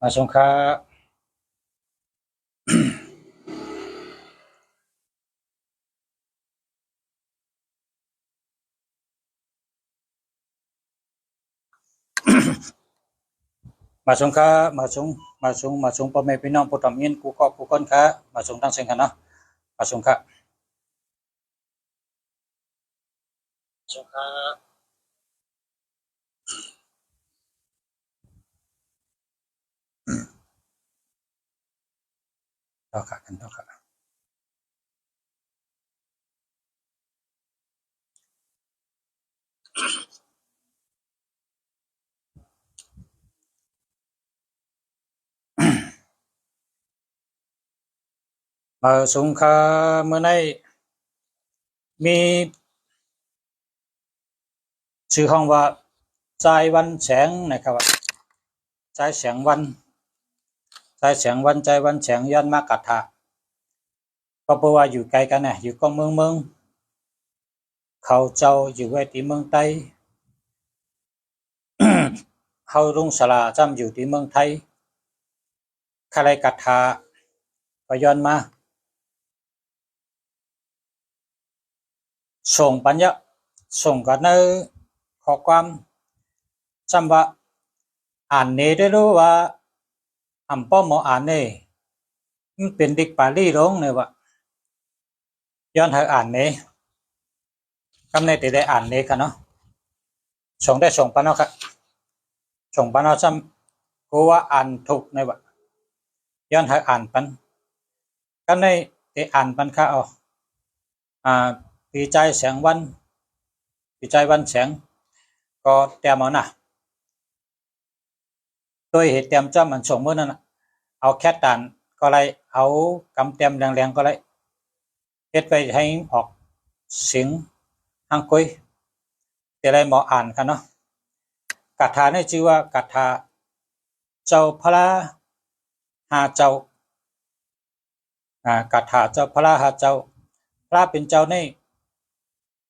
มาสงค้ามาสงค้ามาสงพ่อแม่พี่น้องผู้ทำเงินกูก็กูก้นค้ามาสงตั้งเสียงกันเนาะมาสงค้าสงค้าต่อค่ะกันต่อค่ะมาสงค้าเมื่อในมีชื่อห้องว่าใจวันแสงนะครับใจแสงวันใจแสงวันใจวันแสงย้อนมากัดถาก็เพราะว่าอยู่ไกลกันนะอยู่ก็เมืองเขาเจ้าอยู่ไว้ที่เมืองใต้เฮารุ่งสลาจำอยู่ที่เมืองไทยใครกัดถาก็ย้อนมาส่งปัญญาส่งกันในข้อความจำว่าอ่านเนได้รู้ว่าอ่ำป้อมหมออ่านเนมันเป็นดิกปาลีร้องเนี่ยว่าย้อนให้อ่านเนกำในติได้อ่านเนกันเนาะส่งได้ส่งปันเนาะครับส่งปันเนาะจำกูว่าอ่านถูกในว่าย้อนให้อ่านปันกำในติอ่านปันค่ะเอาปีใจแสงวันปีใจวันแสงก็เตรียมเอานะโดยเหตุเตรียมจำมันส่งเมื่อนั้นเอาแค่ตานก็ไรเอากำเตรียมแรงๆก็ไรเฮ็ดไปให้ออกเสียงฮังกุยแต่ไรหมออ่านกันเนาะกถาในชื่อว่ากถาเจ้าพระหาเจ้ากถาเจ้าพระหาเจ้าพระเป็นเจ้าใน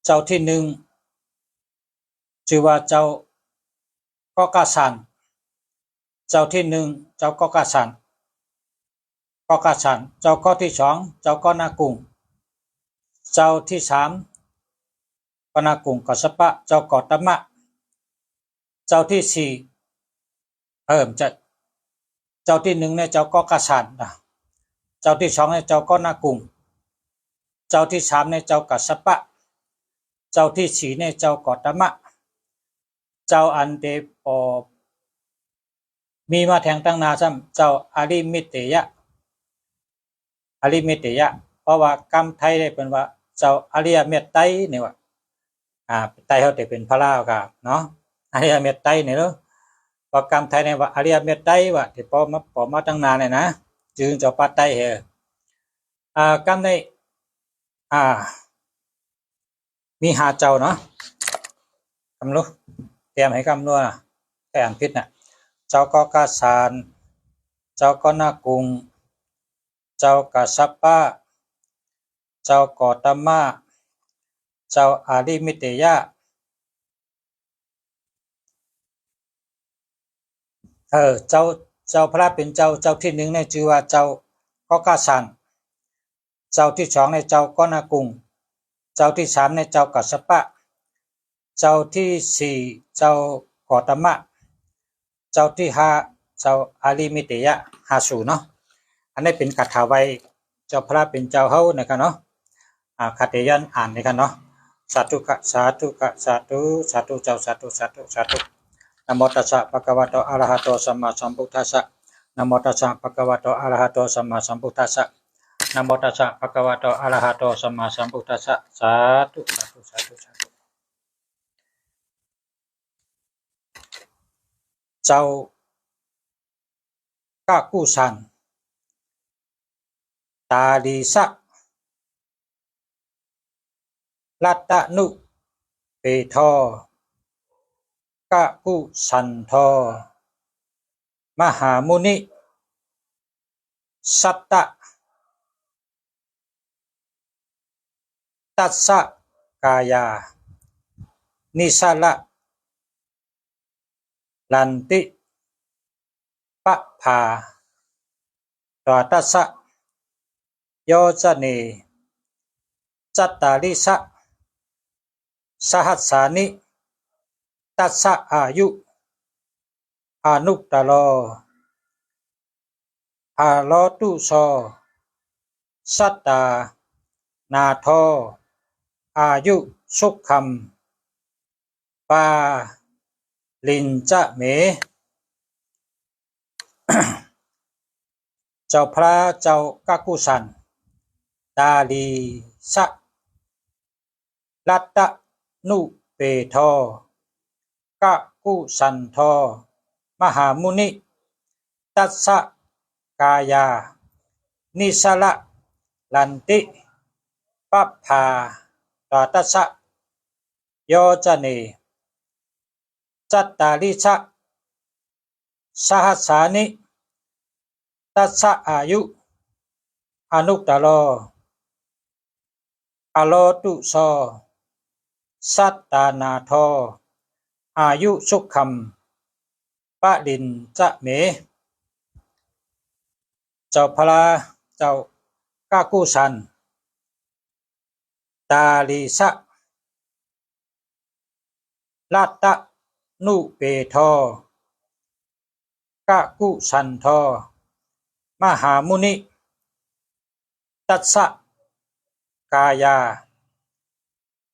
เจ้าที่หนึ่งชื่อว่าเจ้าก็กาสันเจ้าที่หนึ่งเจ้าก็กาสันก็กาสันเจ้าก็ที่สองเจ้าก็นากุงเจ้าที่สามก็นากุงกัสปะเจ้ากอตมะเจ้าที่สี่จะเจ้าที่หนึ่งเนี่ยเจ้าก็กาสันนะเจ้าที่สองเนี่ยเจ้าก็นากุงเจ้าที่สามเนี่ยเจ้ากัสปะเจ้าที่สี่เนี่ยเจ้ากอตมะเจ้าอันเดปอมีมาแทงตั้งนาซ้ำเจ้าอาริมิเตยะอาริมิเตยะเพราะว่ากรรมไทยได้เป็นว่าเจ้าอาริยเมตไตเนี่ยว่าไตเขาจะเป็นพระลาวกับเนาะอาริยเมตไตเนี่ยเนาะพอกรรมไทยเนี่ยว่าอาริยเมตไตว่าที่พอมาตั้งนานเนี่ยนะจึงเจ้าปัตไตเหกรรมในมีหาเจ้าเนาะคำรู้เตรียมให้คำรู้นะแค่อ่านพิษน่ะเจ้าก็กาสานเจ้าก็นากุงเจ้ากัสปะเจ้ากอตมะเจ้าอาริมิเตยะเจ้าพระเป็นเจ้าที่หนึ่งในชื่อว่าเจ้าก็กาสันเจ้าที่สองในเจ้าก็นากุงเจ้าที่สามในเจ้ากัสปะเจ้าที่สี่เจ้ากอตมะเจ้าที่ห้าเจ้าอาริมิเตยะหาสูเนาะอันนี้เป็นคาถาไว้เจ้าพระเป็นเจ้าเฮานะครับเนาะคาเตยันอ่านนะครับเนาะสาธุกะสาธุกะสาธุสาธุเจ้าสาธุสาธุสาธุนะโมตัสสะภะคะวะโตอะระหะโตสัมมาสัมพุทธัสสะนะโมตัสสะภะคะวะโตอะระหะโตสัมมาสัมพุทธัสสะนะโมตัสสะภะคะวะโตอะระหะโตสัมมาสัมพุทธัสสะสาธุสาธุสาธุสาธุเจ้ากากุสันตาลีสะรัตนุเปทอกะกุสันทอมหามุนิสัตตะตัสสะกายานิสละลันติ ปะภาตวาตัสสะโยจเนจัตตาริสะสหัสสานิตัสสะอายุอนุตตโรอาโลตุโสสัตตานาโทอายุสุขัมปาลินจะเม เจ้าพระเจ้ากากุสันดาลีสะรัตตนุเปโทกะกุสันโทมหามุนิตัสสะกายานิสละลันติปัปภาตาตัสสะโยจเนจัตตาริสะสหัสสานิตัสสะอายุอนุตตโรอโลตุโสสัตตานาโทอายุสุขัมปะลินจะเม เจ้าพระเจ้ากากุสันดาลีสะรัตตนุเปโทกะกุสันโทมหามุนิตัสสะกายา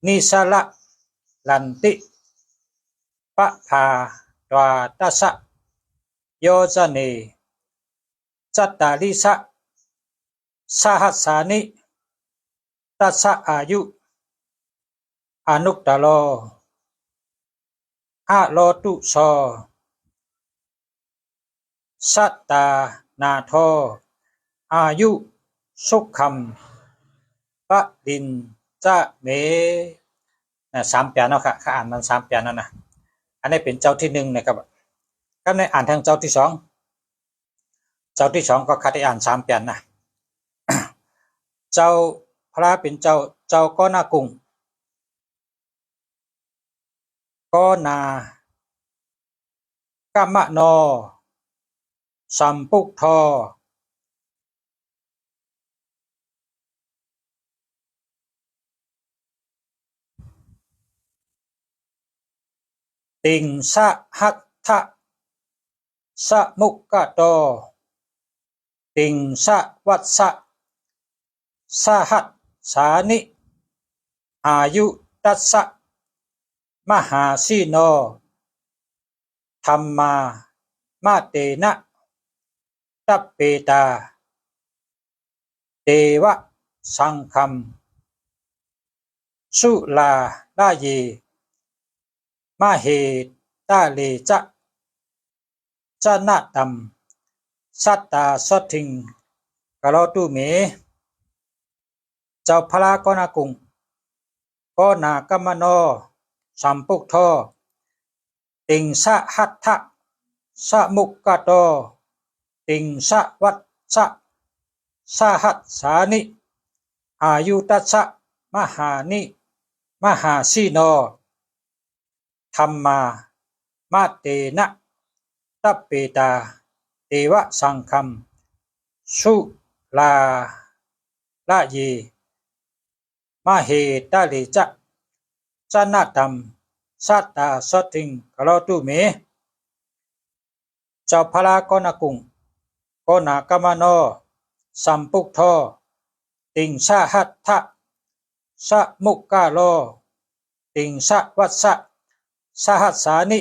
นิสละลันติปะภาตวาตัสสะโยจเนจัตตาริสะสหัสสานิตัสสะอายุอนุตตโรอะโลตุโสสัตตานาโทอายุสุขัมปะลินจะเมสามแปลเนาะค่ะข้าอ่านมันสามแปลนั่นนะอันนี้เป็นเจ้าที่หนึ่งนะครับก็ในอ่านทางเจ้าที่สองเจ้าที่สองก็คัดอ่านสามแปลนะ เจ้าพระเป็นเจ้าก็นากุงก็นากามะโนสัมปุกทอติงสะหัตถะสะมุกกะโตติงสะวัสสะสหัสสานิอายุตัสสะมหาสีโนธรรมามาเตนะตัปเปตาเตวะสังคัมสุลาลาเยมาเหตาเลจะจนะตัมสัตตาสทิงกะโลตุเมเจ้าพระก็นากุงก็นากามโนสัมปุกทอติงสะหัตถะสะมุกกะโตติงสะวัสสะสหัสสานิอายุตัสสะมหาสีโนธรรมามาเตนะตัปเปตาเตวะสังคัมสุลาลาเยมาเหตาเลจะจนะตัมสัตตาสทิงกะโลตุเมเจ้าพระก็นากุงก็นากามโนสัมปุกทอติงสะหัตถะสะมุกกะโลติงสะวัสสะสหัสสานิ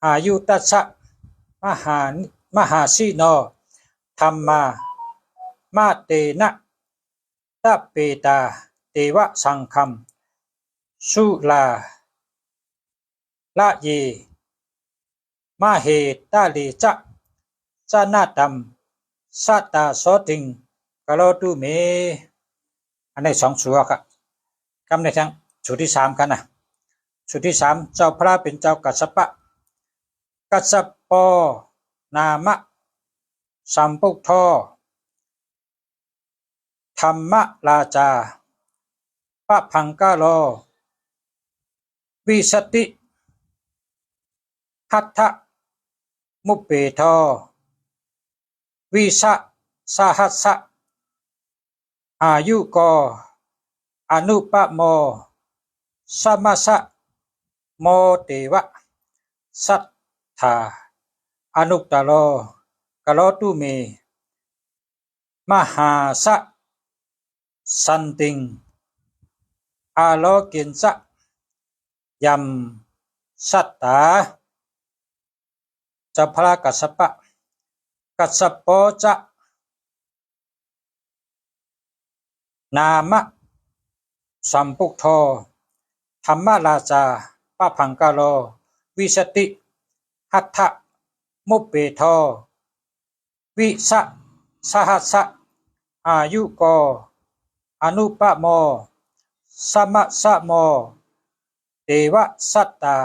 อายุตัสสะมหาสีโนธรรมามาเตนะตัปเปตาเตวะสังคัมสุลาละเยมาเหตาเลจะจนะตัมสัตตาโสติงกะโลตุเมอันนี้สองสูครับคำในทั้งสูตรที่สามกันนะสูตรที่สามเจ้าพระเป็นเจ้ากัสสปะกัสสปนามะสัมปุกทอธรรมราชาปะพังกะโลวิสติหัตถะมุปเปโท วิสะสหัสสะอายุโกอนุปโมสัมมาสะโมเตวะสัทธาอนุตตโรกโลตุเมมหาสะสันติงอาโลกินสะยัมสัตตาจะพระกัสสปะกัสสปโปจะนามะสัมปุทโธธรรมราชาปะพังกาโลวิสติหัตถะมุปเปโทวิสะสหัสสะอายุโกอนุปโมสัมมะสะโมเตวะสัตตา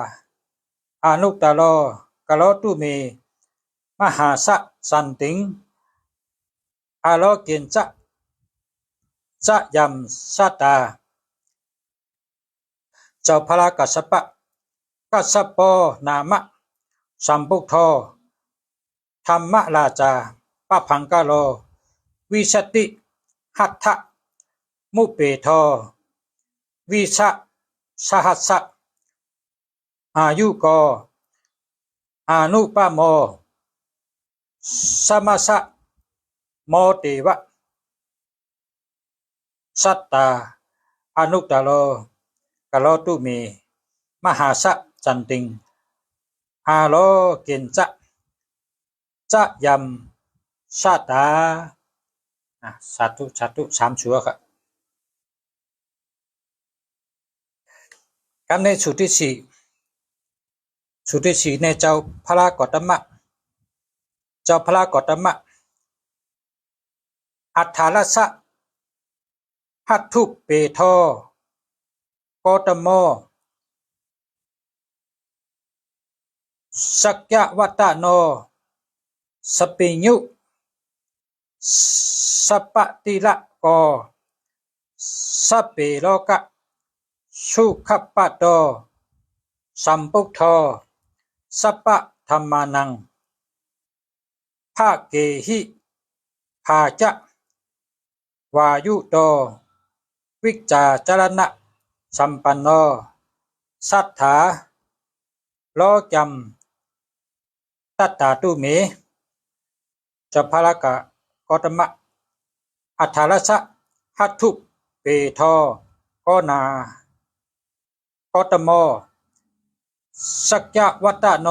อนุตตโรกโลตุเมมหาสะสันติงอาโลกินจะยัมสัตตาเจ้าพระกัสสปะกัสสปโปนามะสัมปุทโธธรรมราชาปะพังกาโลวิสติหัตถะมุปเปโทวิสะสหัสสะอายุโกอนุปโมสัมมาสะโมเตวะสัตตาอนุตตโรกโลตุเมมหาสะจันติงอาโลกินจะยัมสัตตาสาธุสาธุสามชัวครับคำในสูตรที่สี่ในเจ้าพระกตมะเจ้าพระกตมะอัฏฐาลสะหัตถุเปโทโกตโมสักยะวัตตโนสปิญุสัปปติละโกสัพเพโลกะสุขปะโตสัมปุทโธสัพพะธัมมานังภาเกหิภาจะวายุโตวิจจาจรณะสัมปันโนสัทธาโลจัมตัตตาตุเมจะพระกตมะอัฏฐาลสะหัตถุเปโทโกนากตโมสักยะวัตตโน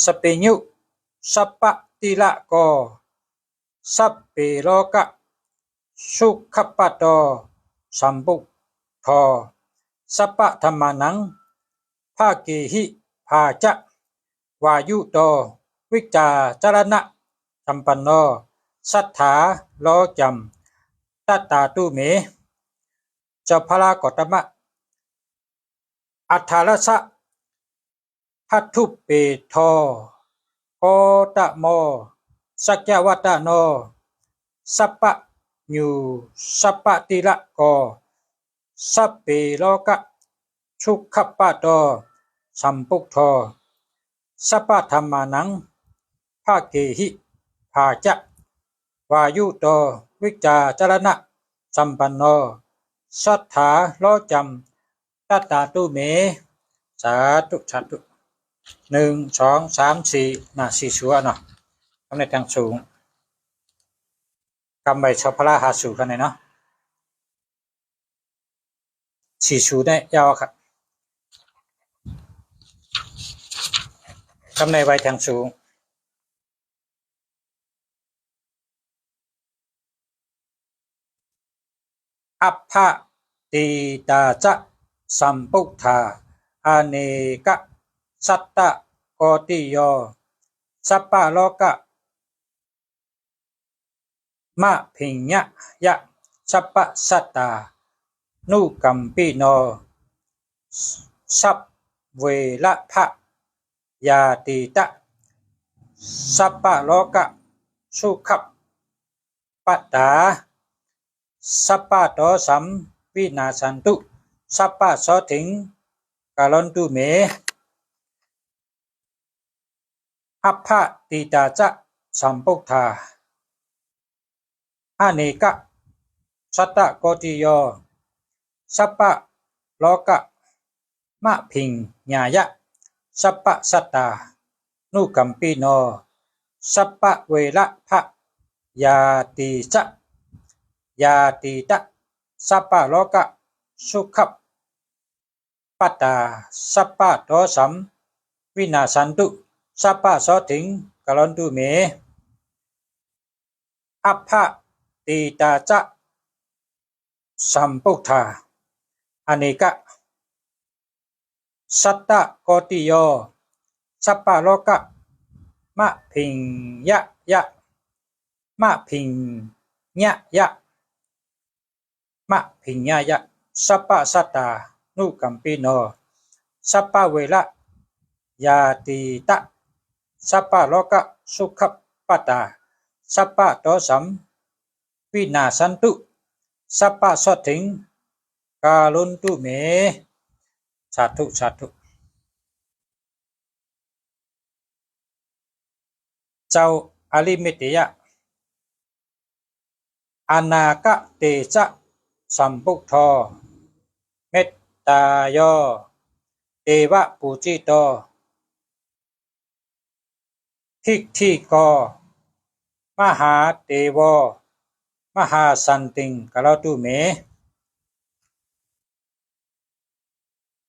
สเปญุสัปปติละโกสัพเพโลกะสุขปะโตสัมปุทโธสัพพะธัมมานังภาเกหิภาจะวายุโตวิจจาจรณะสัมปันโนสัทธาโลจัมตัตตาตุเมเจ้าพระกตมะอัฏฐาลสะหัตถุเปโทโกตโมสักยวัตตโนสัพพะญูสัพปติละโกสัพเพโลกะสุขปะโตสัมปุทโธสัพพะธัมมานังภาเกหิภาจะวายุโตวิจจาจรณะสัมปันโนสัทธาโลจัมตัตตาตุเมสาธุสาธุ1 2 3 4สี่ชัวเนาะคำในทางสูงกำใบชาวพระหาสูกันเนาะสี่ชูได้ยาวครับคำในใบทางสูงอัปภะติตาจะสัมปุทธาอเนกสัตตะโกติโยสัพพะโลกะมะพิญญะยะสัพพะสัตตานุกัมปิโนสัพเวละภะยาติตะสัพพะโลกะสุขปตาสัพพะโตสัมวินาสันตุสัพพะโสถิงกาลนตุเมอัปภะติตาจะ สัมปุทธาอเนกสัตตโกติโยสัพพะโลกะมะพิญญายะสัพพะสัตตานุกัมปิโนสัพพะเวระภะยาติจะยาติตะสัพพะโลกะสุขปัตตาสัพพะโทสัมวินาสันตุสัพพะโสติงกลันตุเมอัพพะติตาจะสัมปุทธาอเนกสัตตโกติโยสัพพะโลกะมะพิญญายะมะพิญญายะมะพิญญายะสัพพะสัตตานุกัมปิโนสัพพะเวระยาติตะสัพพะโลกะสุขปัตตาสัพพะโตสัมวินาสันตุสัพพะโสติงกาลุนตุเมสาธุสาธุเจ้าอลิมิตยะอนาคเตจะสัมปุทโธเมตตาโยเทวะปูจิโตทิฏฐิโกมหาเทโวมหาสันติงกะโลตุเม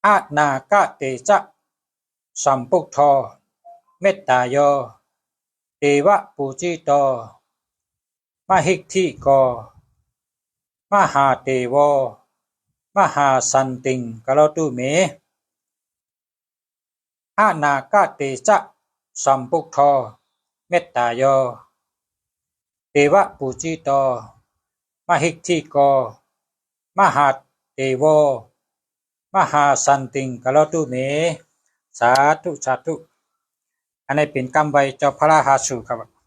อนาคเตจะสัมปุทโธเมตตาโยเทวะปูจิโตมหิทธิโกมหาเทโวมหาสันติงกะโลตุเมอนาคเตจะสัมปุทโธเมตตาโยเทวะปูจิโตมหิทธิโกมหาเทโวมหาสันติงกะโลตุเมสาธุสาธุอันนี้เป็นคำไว้เจ้าพระหาสูครับ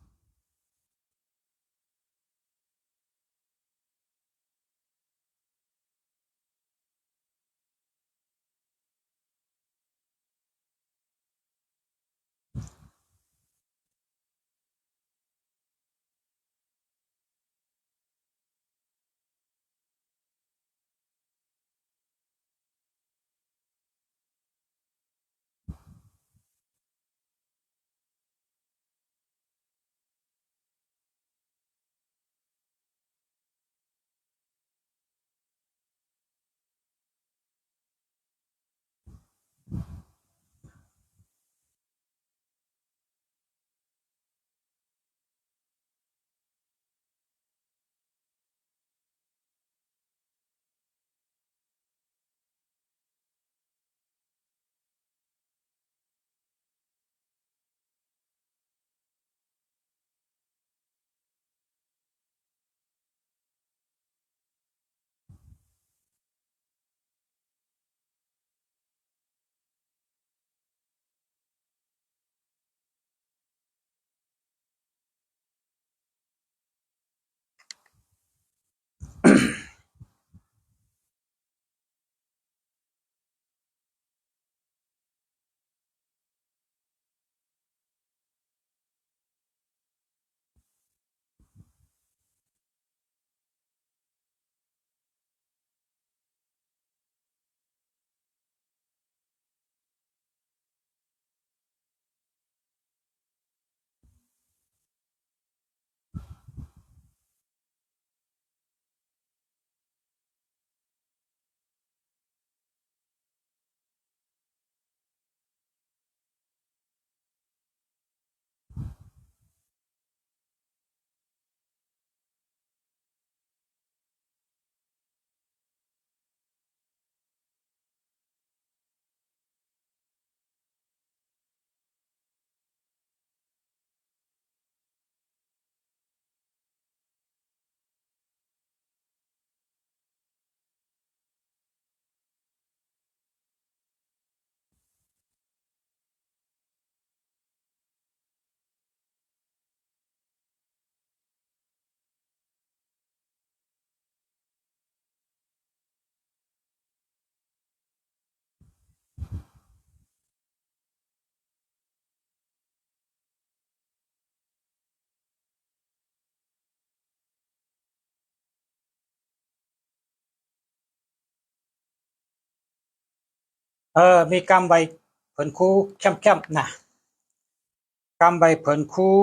มีกำใบเผินคู่เข้มๆนะกำใบเผินคู่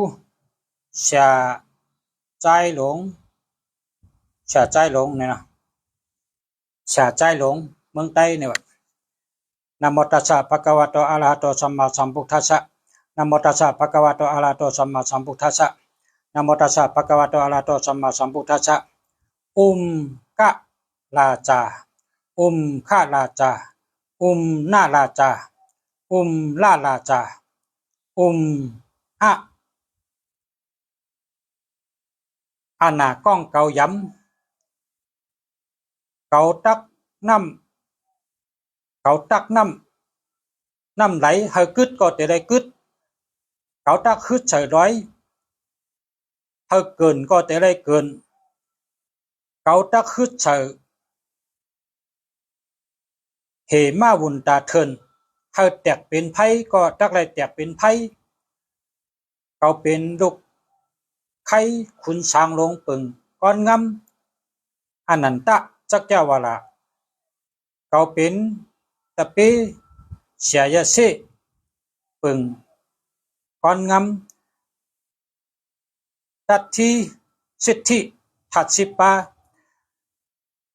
เสียใจหลงเสียใจหลงเนี่ยนะเสียใจหลงเมืองใต้เนี่ยนะโมตัสสะภะคะวะโตอะระหะโตสัมมาสัมพุทธัสสะนะโมตัสสะภะคะวะโตอะระหะโตสัมมาสัมพุทธัสสะนะโมตัสสะภะคะวะโตอะระหะโตสัมมาสัมพุทธัสสะกะลาจาฆะลาจานาลาจาลาลาจาอะอานาก้องเกาย้ำเกาตักน้ำเกาตักน้ำไหลเฮกึดก็จะได้กึดเกาตักฮึดใส่ร้อยเฮเกินก็จะได้เกินเกาตักฮึดใส่เหมาวุ่นตาเทินเฮแตกเป็นไพ่ก็ตักไรแตกเป็นไพ่เกาเป็นลูกไข่ขุนสางลงปึงก้อนงำอนันตะจักเจ้าวาลาเกาเป็นตะเปเสียยเสปึงก้อนงำตัดที่สิทธิทัดสิปา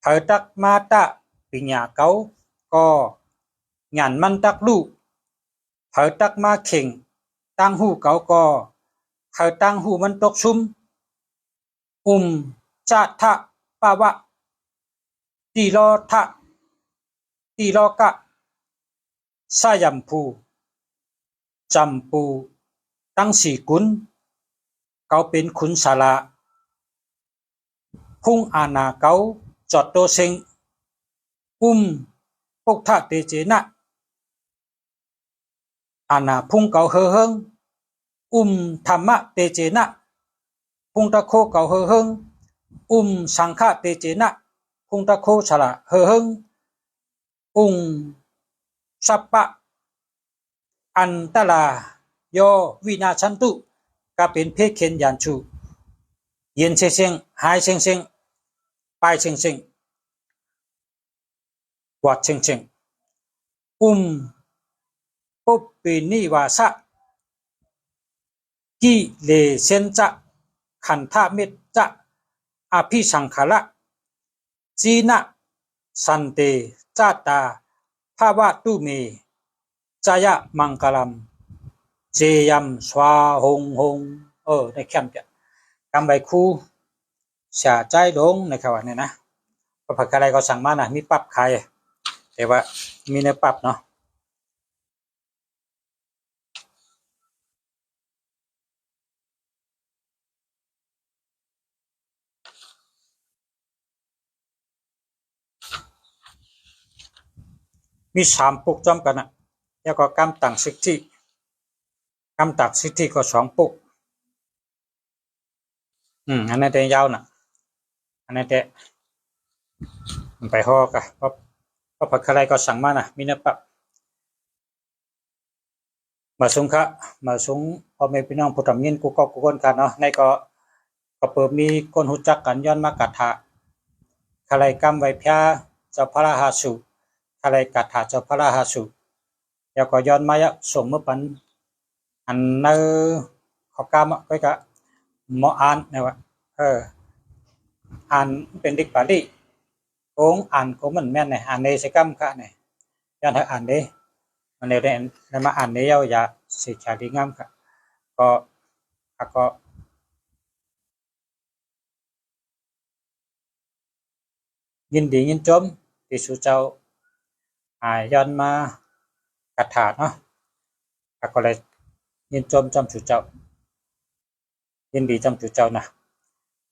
เธอตักมาตะปิญญาเกาก็งานมันตักลูกเธอตักมาเข่งตั้งหูเกาก็เธอตั้งหูมันตกชุมจะทะปาวะตีโลทะตีโลกะสายัมพูจำปูตั้งสี่กุลเกาเป็นขุนสาระพุ่งอาณาเกาจอดโตเซงปกทะเตเจนะอาณาพุ่งเกาเฮเฮงธรรมะเตเจนะพุ่งตะโคเกาเฮเฮงสังฆะเตเจนะพุ่งตะโคฉละเฮเฮงสัปปะอันตลาโยวินาชันตุก็เป็นเพศเข็นยันชูเย็นเชงหายเชงไปเชงวัดเชงปุปปินิวาสะกิเลเซนจะขันธเมตจะอภิสังขละจีนะสันเตจาตาภาวะตุเมจายะมังกลัมเจยัมสวาหงในแคมป์จะกำใบคู่เสียใจลงในขวานเนี่ยนะพระพักอะไรก็สั่งมานะมีปรับใครแต่ว่ามีในปรับเนาะมี3ปุกจอมกันนะแล้วก็กำต่างสิทธิกำตักสิทธิก็2ปุกอันนั้นแต่ยาวนะอันนั้นแต่ไปห่อกะเพราะผักอะไรก็สั่งมานะมีเนื้อปรับมาสงค่ะมาสงพ่อแม่พี่น้องผู้ทำยินกูก็กูคนกันเนาะในก็เปิดมีคนหูจักกันย้อนมากัดถะอะไรกำไว้พระเจ้าพระราหาสุอะไรกัดถะเจ้าพระราหาสุแล้วก็ย้อนมายะส่งเมื่อปันอันเนอขอกามก็กะหมออ่านเนี่ยว่าอ่านเป็นดิกปาลีโกงอ่านก็มันแม่นเนี่ยอ่านในสกัมค่ะเนี่ยย้อนให้อ่านได้มันเดี๋ยวได้มาอ่านในเย้าอย่าสิชาดีงามค่ะก็ยินดียินจมที่สุเจ้าย้อนมากัดถาเนาะก็เลยยินจมจำสุเจ้ายินดีจำสุเจ้านะ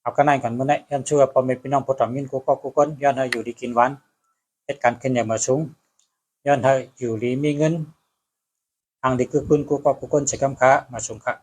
เอาก็นั่งกันมื้อนี้ย้อนชื่อว่าพ่อแม่พี่น้องผู้ทำยินกูก็กูคนย้อนให้อยู่ดีกินหวานเหตุการณ์ขึ้นอย่างมาสูงย้อนให้อยู่ดีมีเงินทางดีคือคุณกูก็กูคนใช้คำค้ามาสูงค่ะ